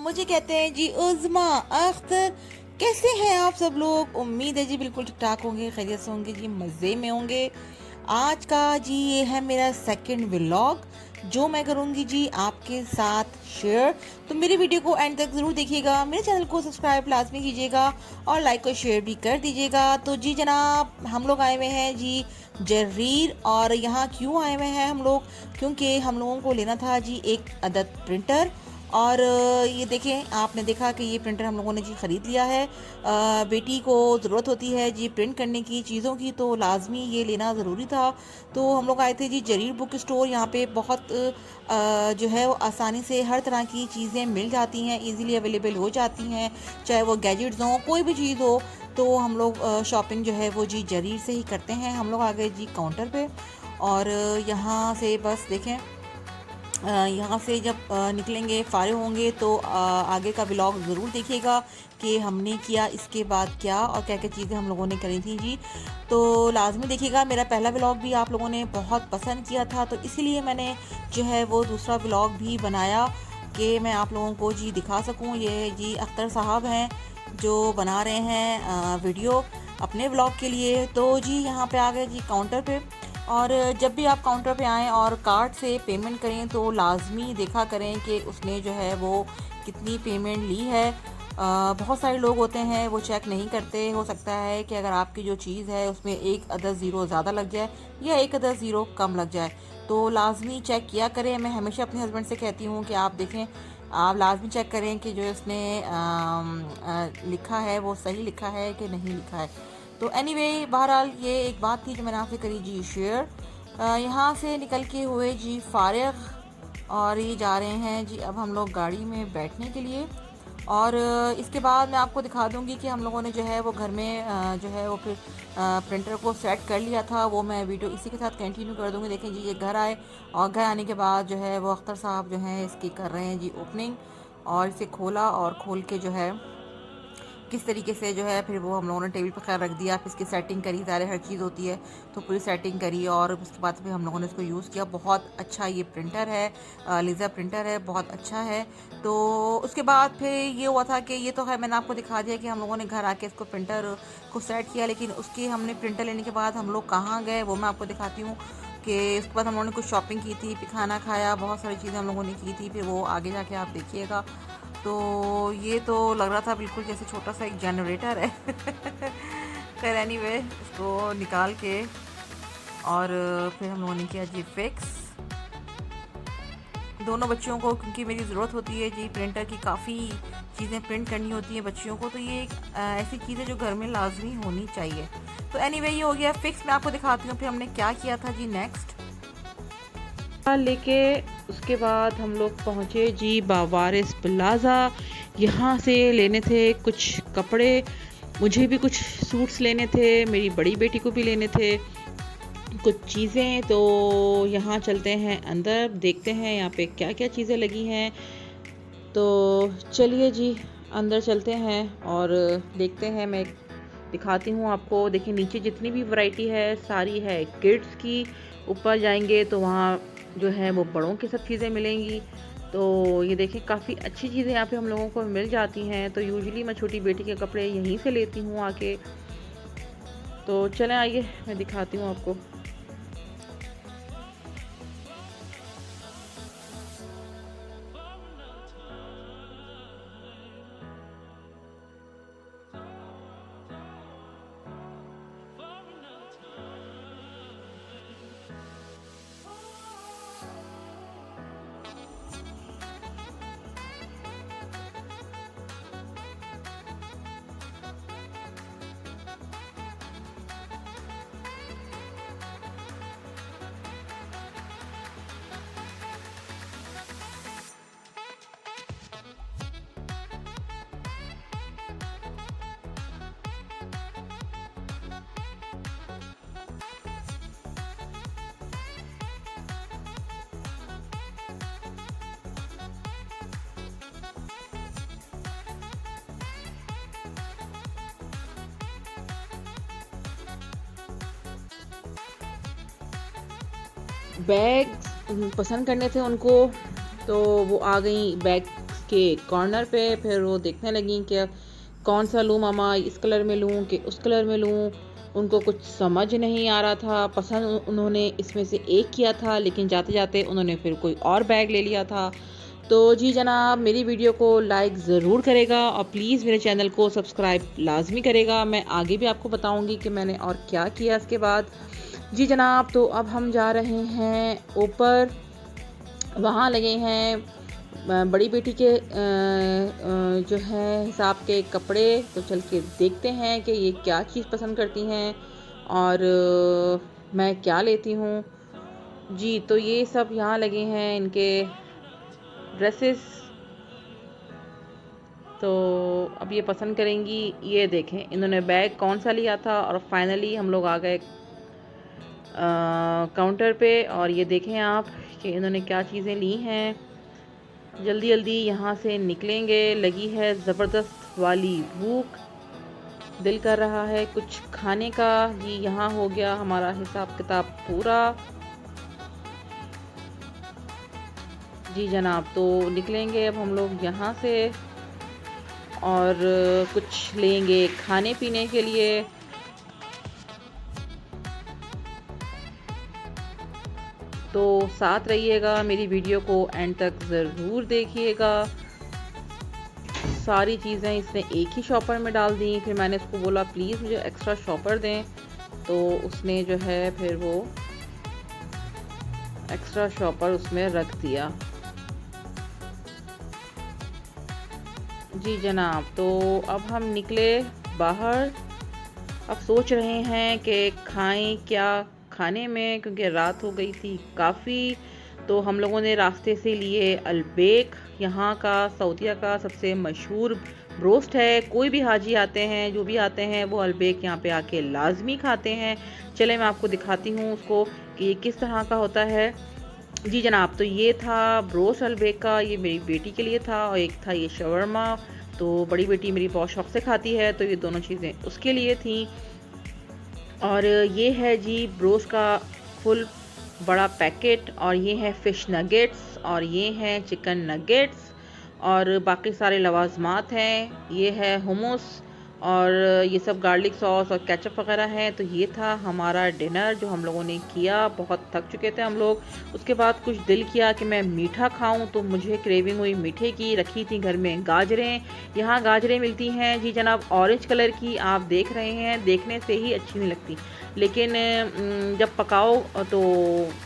मुझे कहते हैं जी उज़्मा अख्तर। कैसे हैं आप सब लोग? उम्मीद है जी बिल्कुल ठीक ठाक होंगे, खैरियत से होंगे जी, मज़े में होंगे। आज का जी ये है मेरा सेकंड व्लॉग जो मैं करूँगी जी आपके साथ शेयर। तो मेरी वीडियो को एंड तक ज़रूर देखिएगा, मेरे चैनल को सब्सक्राइब लाजमी कीजिएगा और लाइक और शेयर भी कर दीजिएगा। तो जी जनाब, हम लोग आए हुए हैं जी जरीर। और यहाँ क्यों आए हुए हैं हम लोग? क्योंकि हम लोगों को लेना था जी एक अदद प्रिंटर। और ये देखें, आपने देखा कि ये प्रिंटर हम लोगों ने जी ख़रीद लिया है। बेटी को ज़रूरत होती है जी प्रिंट करने की चीज़ों की, तो लाजमी ये लेना ज़रूरी था। तो हम लोग आए थे जी जरीर बुक स्टोर। यहाँ पे बहुत जो है वो आसानी से हर तरह की चीज़ें मिल जाती हैं, इजीली अवेलेबल हो जाती हैं, चाहे वो गैजेट्स हों, कोई भी चीज़ हो। तो हम लोग शॉपिंग जो है वो जी जरीर से ही करते हैं। हम लोग आ गए जी काउंटर पे और यहाँ से बस देखें, यहाँ से जब निकलेंगे, फ़ारिग होंगे तो आगे का व्लॉग ज़रूर देखिएगा कि हमने किया इसके बाद क्या और क्या क्या चीज़ें हम लोगों ने करी थी जी। तो लाजमी देखिएगा, मेरा पहला व्लॉग भी आप लोगों ने बहुत पसंद किया था, तो इसीलिए मैंने जो है वो दूसरा व्लॉग भी बनाया कि मैं आप लोगों को जी दिखा सकूँ। ये जी अख्तर साहब हैं जो बना रहे हैं वीडियो अपने व्लॉग के लिए। तो जी यहाँ पे आ गए जी काउंटर पे। और जब भी आप काउंटर पे आएँ और कार्ड से पेमेंट करें तो लाजमी देखा करें कि उसने जो है वो कितनी पेमेंट ली है। बहुत सारे लोग होते हैं वो चेक नहीं करते। हो सकता है कि अगर आपकी जो चीज़ है उसमें एक अदद ज़ीरो ज़्यादा लग जाए या एक अदद ज़ीरो कम लग जाए, तो लाजमी चेक किया करें। मैं हमेशा अपने हस्बैंड से कहती हूँ कि आप देखें, आप लाजमी चेक करें कि जो उसने लिखा है वो सही लिखा है कि नहीं लिखा है। तो एनीवे, बहरहाल ये एक बात थी जो मैंने आपसे करी जी शेयर। यहाँ से निकल के हुए जी फारिग और ये जा रहे हैं जी अब हम लोग गाड़ी में बैठने के लिए। और इसके बाद मैं आपको दिखा दूंगी कि हम लोगों ने जो है वो घर में जो है वो फिर प्रिंटर को सेट कर लिया था। वो मैं वीडियो इसी के साथ कंटिन्यू कर दूंगी। देखें जी, ये घर आए और घर आने के बाद जो है वो अख्तर साहब जो हैं इसकी कर रहे हैं जी ओपनिंग। और इसे खोला और खोल के जो है किस तरीके से जो है फिर वो हम लोगों ने टेबल पर खैर रख दिया, फिर इसकी सेटिंग करी, ज़ाहिर हर चीज़ होती है तो पूरी सेटिंग करी और उसके बाद फिर हम लोगों ने इसको यूज़ किया। बहुत अच्छा ये प्रिंटर है, लेज़र प्रिंटर है, बहुत अच्छा है। तो उसके बाद फिर ये हुआ था कि ये तो है मैंने आपको दिखा दिया कि हम लोगों ने घर आके इसको प्रिंटर को सेट किया, लेकिन उसके हमने प्रिंटर लेने के बाद हम लोग कहाँ गए वो मैं आपको दिखाती हूँ। कि उसके बाद हम लोगों ने कुछ शॉपिंग की थी, फिर खाना खाया, बहुत सारी चीज़ें हम लोगों ने की थी, फिर वो आगे जाके आप देखिएगा। तो ये तो लग रहा था बिल्कुल जैसे छोटा सा एक जनरेटर है। खैर एनीवे, इसको निकाल के और फिर हम लोगों ने किया जी फिक्स दोनों बच्चियों को, क्योंकि मेरी ज़रूरत होती है जी प्रिंटर की, काफ़ी चीज़ें प्रिंट करनी होती हैं बच्चियों को, तो ये एक ऐसी चीज़ है जो घर में लाजमी होनी चाहिए। तो एनीवे ये हो गया फिक्स। मैं आपको दिखाती हूँ फिर हमने क्या किया था जी नेक्स्ट लेके। उसके बाद हम लोग पहुँचे जी बावारिस प्लाज़ा। यहाँ से लेने थे कुछ कपड़े, मुझे भी कुछ सूट्स लेने थे, मेरी बड़ी बेटी को भी लेने थे कुछ चीज़ें। तो यहाँ चलते हैं अंदर, देखते हैं यहाँ पे क्या क्या चीज़ें लगी हैं। तो चलिए जी अंदर चलते हैं और देखते हैं, मैं दिखाती हूँ आपको। देखिए नीचे जितनी भी वैरायटी है सारी है किड्स की। ऊपर जाएंगे तो वहाँ जो है वो बड़ों की सब चीज़ें मिलेंगी। तो ये देखिए काफ़ी अच्छी चीज़ें यहाँ पे हम लोगों को मिल जाती हैं। तो यूजुअली मैं छोटी बेटी के कपड़े यहीं से लेती हूँ आके। तो चलें आइए मैं दिखाती हूँ आपको। बैग पसंद करने थे उनको, तो वो आ गई बैग के कॉर्नर पे। फिर वो देखने लगी कि कौन सा लूँ मामा, इस कलर में लूँ कि उस कलर में लूँ। उनको कुछ समझ नहीं आ रहा था। पसंद उन्होंने इसमें से एक किया था, लेकिन जाते जाते उन्होंने फिर कोई और बैग ले लिया था। तो जी जनाब, मेरी वीडियो को लाइक ज़रूर करेगा और प्लीज़ मेरे चैनल को सब्सक्राइब लाजमी करेगा। मैं आगे भी आपको बताऊंगी कि मैंने और क्या किया इसके बाद। जी जनाब, तो अब हम जा रहे हैं ऊपर। वहाँ लगे हैं बड़ी बेटी के जो है हिसाब के कपड़े। तो चल के देखते हैं कि ये क्या चीज़ पसंद करती हैं और मैं क्या लेती हूँ। जी, तो ये सब यहाँ लगे हैं इनके ड्रेसेस। तो अब ये पसंद करेंगी। ये देखें इन्होंने बैग कौन सा लिया था और फाइनली हम लोग आ गए काउंटर पे। और ये देखें आप कि इन्होंने क्या चीज़ें ली हैं। जल्दी जल्दी यहाँ से निकलेंगे। लगी है ज़बरदस्त वाली भूख, दिल कर रहा है कुछ खाने का। जी, यहाँ हो गया हमारा हिसाब किताब पूरा। जी जनाब, तो निकलेंगे अब हम लोग यहाँ से और कुछ लेंगे खाने पीने के लिए। तो साथ रहिएगा, मेरी वीडियो को एंड तक ज़रूर देखिएगा। सारी चीज़ें इसने एक ही शॉपर में डाल दी। फिर मैंने उसको बोला प्लीज़ मुझे एक्स्ट्रा शॉपर दें, तो उसने जो है फिर वो एक्स्ट्रा शॉपर उसमें रख दिया। जी जनाब, तो अब हम निकले बाहर। अब सोच रहे हैं कि खाएं क्या खाने में, क्योंकि रात हो गई थी काफ़ी। तो हम लोगों ने रास्ते से लिए अलबेक, यहाँ का सऊदीया का सबसे मशहूर ब्रोस्ट है। कोई भी हाजी आते हैं, जो भी आते हैं, वो अलबेक यहाँ पे आके लाजमी खाते हैं। चले मैं आपको दिखाती हूँ उसको कि ये किस तरह का होता है। जी जनाब, तो ये था ब्रोस्ट अलबेक का। ये मेरी बेटी के लिए था और एक था ये शवरमा। तो बड़ी बेटी मेरी बहुत शौक से खाती है, तो ये दोनों चीज़ें उसके लिए थी। और ये है जी ब्रोस्ट का फुल बड़ा पैकेट। और ये है फ़िश नगेट्स और ये हैं चिकन नगेट्स और बाकी सारे लवाजमात हैं। ये है हुमस और ये सब गार्लिक सॉस और केचप वगैरह है। तो ये था हमारा डिनर जो हम लोगों ने किया। बहुत थक चुके थे हम लोग। उसके बाद कुछ दिल किया कि मैं मीठा खाऊं, तो मुझे क्रेविंग हुई मीठे की। रखी थी घर में गाजरें। यहाँ गाजरें मिलती हैं जी जनाब ऑरेंज कलर की, आप देख रहे हैं। देखने से ही अच्छी नहीं लगती, लेकिन जब पकाओ तो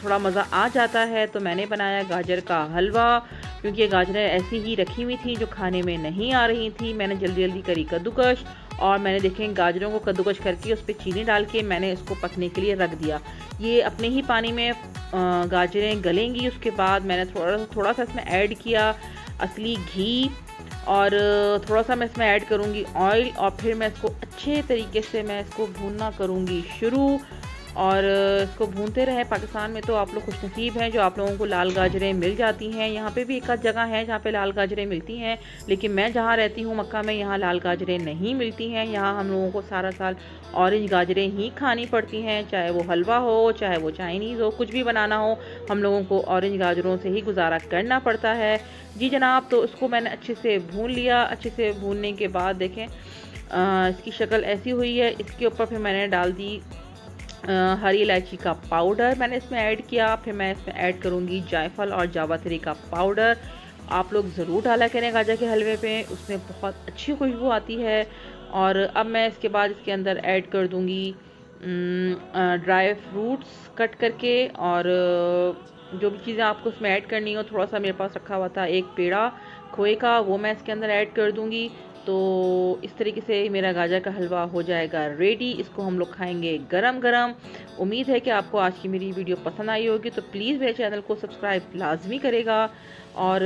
थोड़ा मज़ा आ जाता है। तो मैंने बनाया गाजर का हलवा, क्योंकि ये गाजरें ऐसी ही रखी हुई थी जो खाने में नहीं आ रही थी। मैंने जल्दी जल्दी करी कद्दूकश और मैंने देखें गाजरों को कद्दूकश करके उस पर चीनी डाल के मैंने इसको पकने के लिए रख दिया। ये अपने ही पानी में गाजरें गलेंगी। उसके बाद मैंने थोड़ा सा इसमें ऐड किया असली घी और थोड़ा सा मैं इसमें ऐड करूँगी ऑयल। और फिर मैं इसको अच्छे तरीके से मैं इसको भूनना करूँगी शुरू। और इसको भूनते रहे। पाकिस्तान में तो आप लोग खुशनसीब हैं जो आप लोगों को लाल गाजरें मिल जाती हैं। यहाँ पे भी एक आध जगह है जहाँ पे लाल गाजरें मिलती हैं, लेकिन मैं जहाँ रहती हूँ मक्का में, यहाँ लाल गाजरें नहीं मिलती हैं। यहाँ हम लोगों को सारा साल ऑरेंज गाजरें ही खानी पड़ती हैं, चाहे वो हलवा हो, चाहे वो चाइनीज़ हो, कुछ भी बनाना हो, हम लोगों को ऑरेंज गाजरों से ही गुजारा करना पड़ता है। जी जनाब, तो इसको मैंने अच्छे से भून लिया। अच्छे से भूनने के बाद देखें इसकी शक्ल ऐसी हुई है। इसके ऊपर फिर मैंने डाल दी हरी इलायची का पाउडर मैंने इसमें ऐड किया। फिर मैं इसमें ऐड करूँगी जायफल और जावित्री का पाउडर। आप लोग ज़रूर डाला करें गाजर के हलवे पे, उसमें बहुत अच्छी खुशबू आती है। और अब मैं इसके बाद इसके अंदर ऐड कर दूँगी ड्राई फ्रूट्स कट करके। और जो भी चीज़ें आपको इसमें ऐड करनी हो, थोड़ा सा मेरे पास रखा हुआ था एक पेड़ा खोए का, वो मैं इसके अंदर ऐड कर दूँगी। तो इस तरीके से मेरा गाजर का हलवा हो जाएगा रेडी। इसको हम लोग खाएंगे गरम गरम। उम्मीद है कि आपको आज की मेरी वीडियो पसंद आई होगी, तो प्लीज़ मेरे चैनल को सब्सक्राइब लाजमी करेगा। और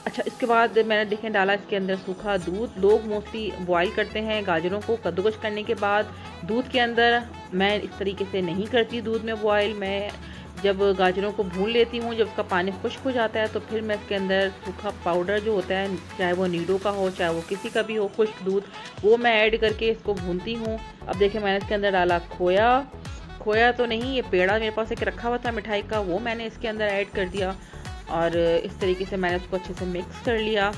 अच्छा, इसके बाद मैंने देखें डाला इसके अंदर सूखा दूध। लोग मोस्टली बॉईल करते हैं गाजरों को कद्दूकश करने के बाद दूध के अंदर। मैं इस तरीके से नहीं करती दूध में बॉईल। मैं जब गाजरों को भून लेती हूँ, जब उसका पानी खुश्क हो जाता है, तो फिर मैं इसके अंदर सूखा पाउडर जो होता है, चाहे वो नीडो का हो चाहे वो किसी का भी हो, खुश्क दूध, वो मैं ऐड करके इसको भूनती हूँ। अब देखें मैंने इसके अंदर डाला खोया तो नहीं, ये पेड़ा मेरे पास एक रखा हुआ था मिठाई का, वो मैंने इसके अंदर ऐड कर दिया। और इस तरीके से मैंने उसको अच्छे से मिक्स कर लिया।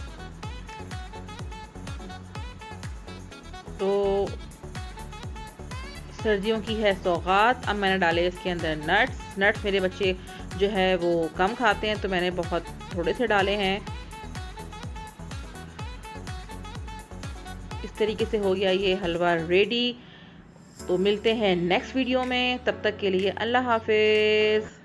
तो सर्दियों की है सौगात। अब मैंने डाले इसके अंदर नट्स मेरे बच्चे जो है वो कम खाते हैं, तो मैंने बहुत थोड़े से डाले हैं। इस तरीके से हो गया ये हलवा रेडी। तो मिलते हैं नेक्स्ट वीडियो में, तब तक के लिए अल्लाह हाफिज़।